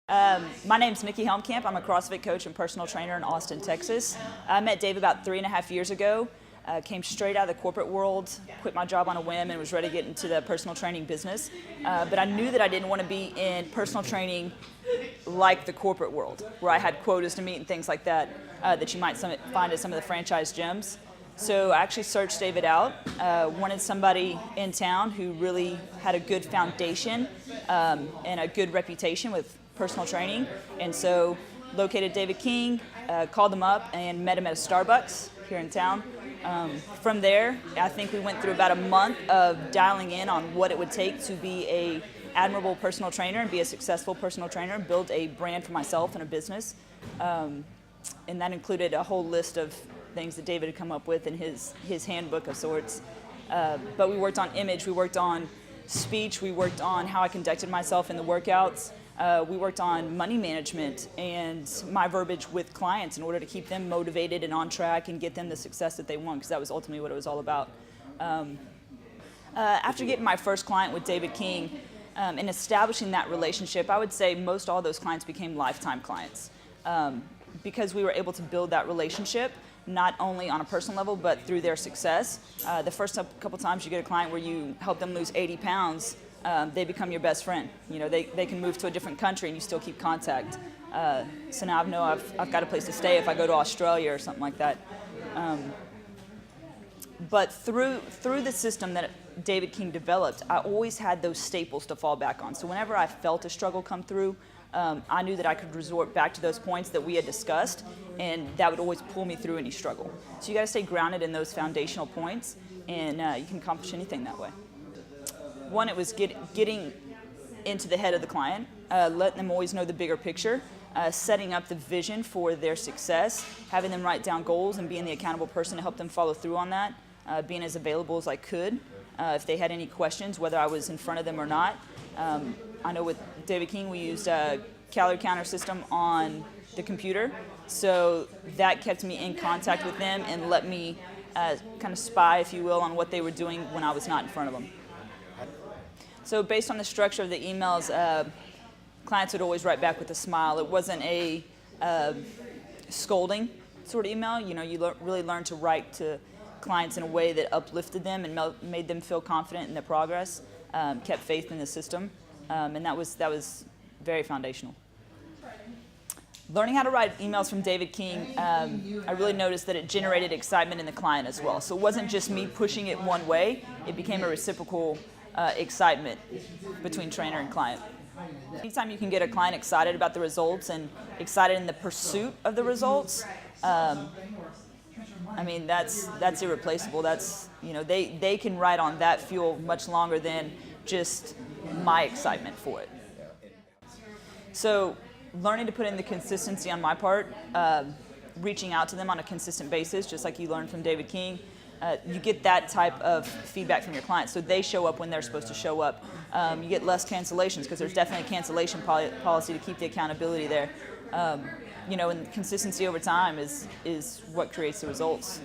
My name's Nikki Helmkamp. I'm a CrossFit coach and personal trainer in Austin, Texas. I met Dave about 3.5 years ago. Came straight out of the corporate world, quit my job on a whim, and was ready to get into the personal training business. But I knew that I didn't want to be in personal training like the corporate world, where I had quotas to meet and things like that, that you might find at some of the franchise gyms. So I actually searched David out, wanted somebody in town who really had a good foundation and a good reputation with personal training. And so located David King, called him up and met him at a Starbucks here in town. From there, I think we went through about a month of dialing in on what it would take to be a admirable personal trainer and be a successful personal trainer and build a brand for myself and a business. And that included a whole list of things that David had come up with in his handbook of sorts. But we worked on image, we worked on speech, we worked on how I conducted myself in the workouts. We worked on money management and my verbiage with clients in order to keep them motivated and on track and get them the success that they want, because that was ultimately what it was all about. After getting my first client with David King and establishing that relationship, I would say most all those clients became lifetime clients because we were able to build that relationship not only on a personal level but through their success. The first couple times you get a client where you help them lose 80 pounds, they become your best friend. You know, they can move to a different country and you still keep contact. So now I know I've got a place to stay if I go to Australia or something like that. But through the system that David King developed, I always had those staples to fall back on. So whenever I felt a struggle come through, I knew that I could resort back to those points that we had discussed, and that would always pull me through any struggle. So you got to stay grounded in those foundational points, and you can accomplish anything that way. One, it was getting into the head of the client, letting them always know the bigger picture, setting up the vision for their success, having them write down goals and being the accountable person to help them follow through on that, being as available as I could if they had any questions, whether I was in front of them or not. I know with David King we used a calorie counter system on the computer, so that kept me in contact with them and let me kind of spy, if you will, on what they were doing when I was not in front of them. So based on the structure of the emails, clients would always write back with a smile. It wasn't a scolding sort of email. You know, you really learned to write to clients in a way that uplifted them and made them feel confident in their progress, kept faith in the system, and that was very foundational. Learning how to write emails from David King, I really noticed that it generated excitement in the client as well. So it wasn't just me pushing it one way, it became a reciprocal excitement between trainer and client. Anytime you can get a client excited about the results and excited in the pursuit of the results, I mean, that's irreplaceable. That's, you know, they can ride on that fuel much longer than just my excitement for it. So learning to put in the consistency on my part, reaching out to them on a consistent basis, just like you learned from David King, you get that type of feedback from your clients, so they show up when they're supposed to show up. You get less cancellations because there's definitely a cancellation policy to keep the accountability there. You know, and consistency over time is what creates the results.